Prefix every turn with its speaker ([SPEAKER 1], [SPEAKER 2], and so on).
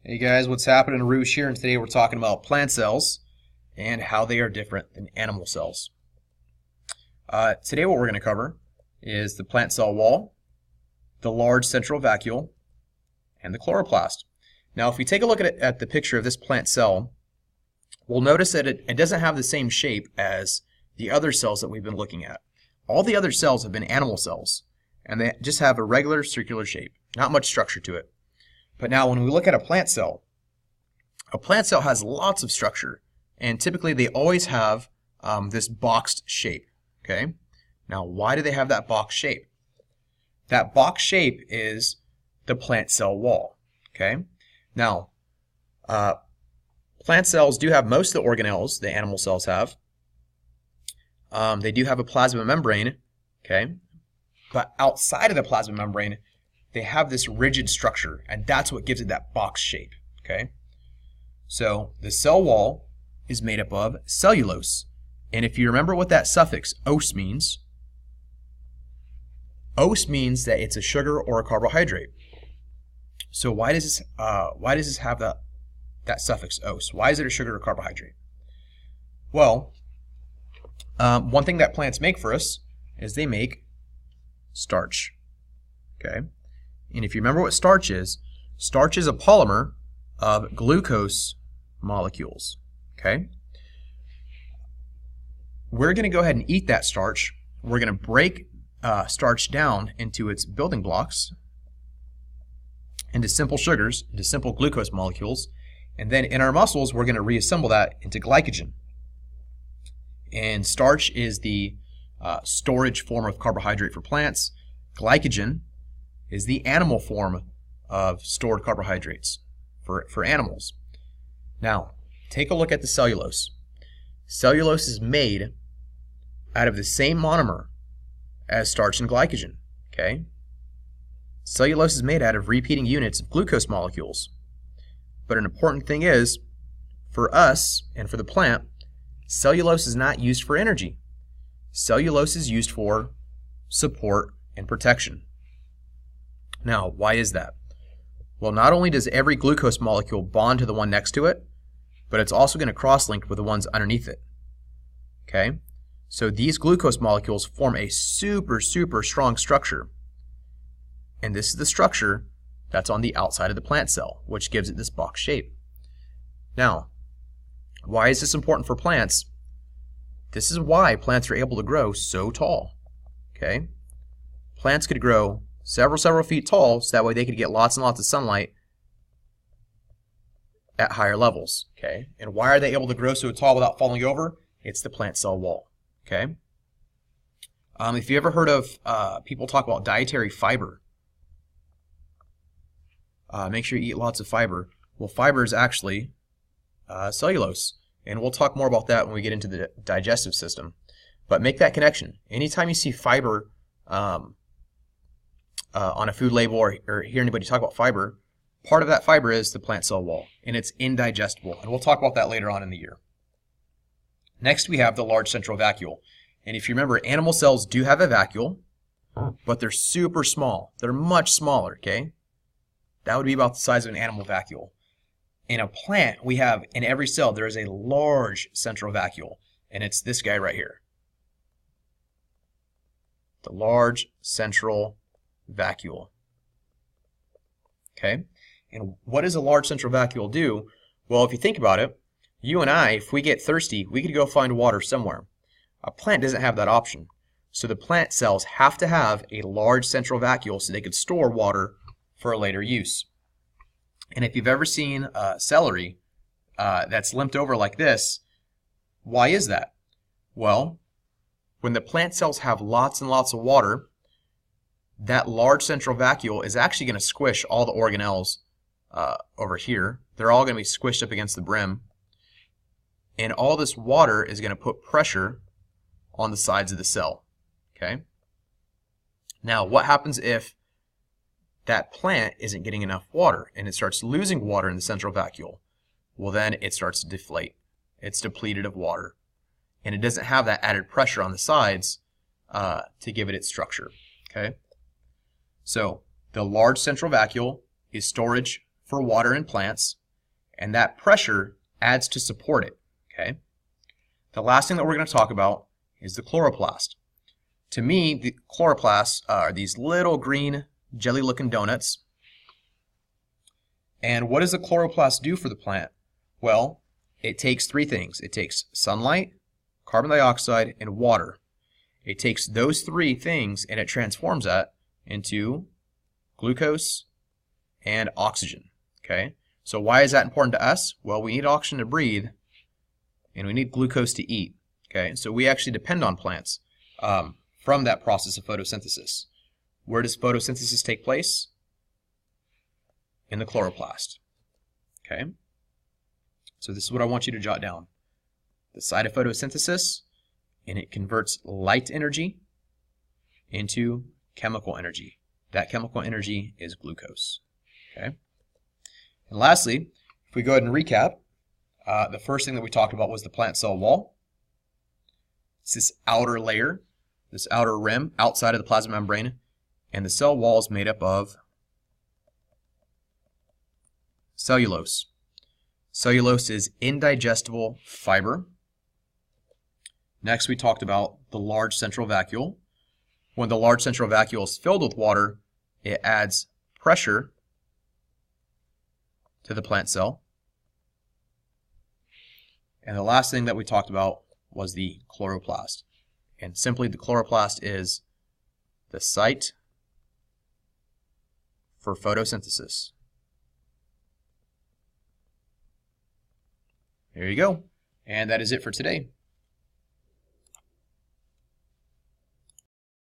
[SPEAKER 1] Hey guys, what's happening? Roosh here, and today we're talking about plant cells and how they are different than animal cells. Today what we're going to cover is the plant cell wall, the large central vacuole, and the chloroplast. Now if we take a look at the picture of this plant cell, we'll notice that it doesn't have the same shape as the other cells that we've been looking at. All the other cells have been animal cells, and they just have a regular circular shape, not much structure to it. But now when we look at a plant cell has lots of structure, and typically they always have this boxed shape. Okay. Now why do they have that box shape? That box shape is the plant cell wall. Okay. Now plant cells do have most of the organelles the animal cells have. They do have a plasma membrane. Okay. But outside of the plasma membrane, they have this rigid structure, and that's what gives it that box shape. Okay. So the cell wall is made up of cellulose. And if you remember what that suffix "-ose" means that it's a sugar or a carbohydrate. So why does this have that suffix "-ose"? Why is it a sugar or carbohydrate? Well, one thing that plants make for us is they make starch. Okay. And if you remember what starch is a polymer of glucose molecules. Okay. We're going to go ahead and eat that starch. We're going to break starch down into its building blocks, into simple sugars, into simple glucose molecules, and then in our muscles we're going to reassemble that into glycogen. And starch is the storage form of carbohydrate for plants. Glycogen is the animal form of stored carbohydrates for animals. Now, take a look at the cellulose. Cellulose is made out of the same monomer as starch and glycogen. Okay? Cellulose is made out of repeating units of glucose molecules. But an important thing is, for us and for the plant, cellulose is not used for energy. Cellulose is used for support and protection. Now, why is that? Well, not only does every glucose molecule bond to the one next to it, but it's also going to cross-link with the ones underneath it. Okay? So these glucose molecules form a super strong structure. And this is the structure that's on the outside of the plant cell, which gives it this box shape. Now, why is this important for plants? This is why plants are able to grow so tall. Okay? Plants could grow several feet tall, so that way they could get lots and lots of sunlight at higher levels. Okay? And why are they able to grow so tall without falling over? It's the plant cell wall. Okay? If you ever heard of people talk about dietary fiber, make sure you eat lots of fiber. Well, fiber is actually cellulose, and we'll talk more about that when we get into the digestive system. But make that connection. Anytime you see fiber on a food label or hear anybody talk about fiber, part of that fiber is the plant cell wall, and it's indigestible. And we'll talk about that later on in the year. Next, we have the large central vacuole. And if you remember, animal cells do have a vacuole, but they're super small. They're much smaller, okay? That would be about the size of an animal vacuole. In a plant, we have, in every cell, there is a large central vacuole, and it's this guy right here. The large central vacuole. Okay? And what does a large central vacuole do? Well, if you think about it, you and I, if we get thirsty, we could go find water somewhere. A plant doesn't have that option. So the plant cells have to have a large central vacuole so they could store water for a later use. And if you've ever seen celery that's limped over like this, why is that? Well, when the plant cells have lots and lots of water, that large central vacuole is actually going to squish all the organelles over here. They're all going to be squished up against the brim. And all this water is going to put pressure on the sides of the cell. Okay? Now, what happens if that plant isn't getting enough water and it starts losing water in the central vacuole? Well, then it starts to deflate. It's depleted of water. And it doesn't have that added pressure on the sides to give it its structure. Okay? So the large central vacuole is storage for water in plants, and that pressure adds to support it. Okay. The last thing that we're going to talk about is the chloroplast. To me, the chloroplasts are these little green jelly-looking donuts. And what does the chloroplast do for the plant? Well, it takes three things. It takes sunlight, carbon dioxide, and water. It takes those three things and it transforms that into glucose and oxygen. Okay? So why is that important to us? Well, we need oxygen to breathe and we need glucose to eat. Okay? So we actually depend on plants from that process of photosynthesis. Where does photosynthesis take place? In the chloroplast. Okay? So this is what I want you to jot down. The site of photosynthesis, and it converts light energy into chemical energy. That chemical energy is glucose. Okay? And lastly, if we go ahead and recap, the first thing that we talked about was the plant cell wall. It's this outer layer, this outer rim outside of the plasma membrane, and the cell wall is made up of cellulose. Cellulose is indigestible fiber. Next, we talked about the large central vacuole. When the large central vacuole is filled with water, it adds pressure to the plant cell. And the last thing that we talked about was the chloroplast. And simply, the chloroplast is the site for photosynthesis. There you go. And that is it for today.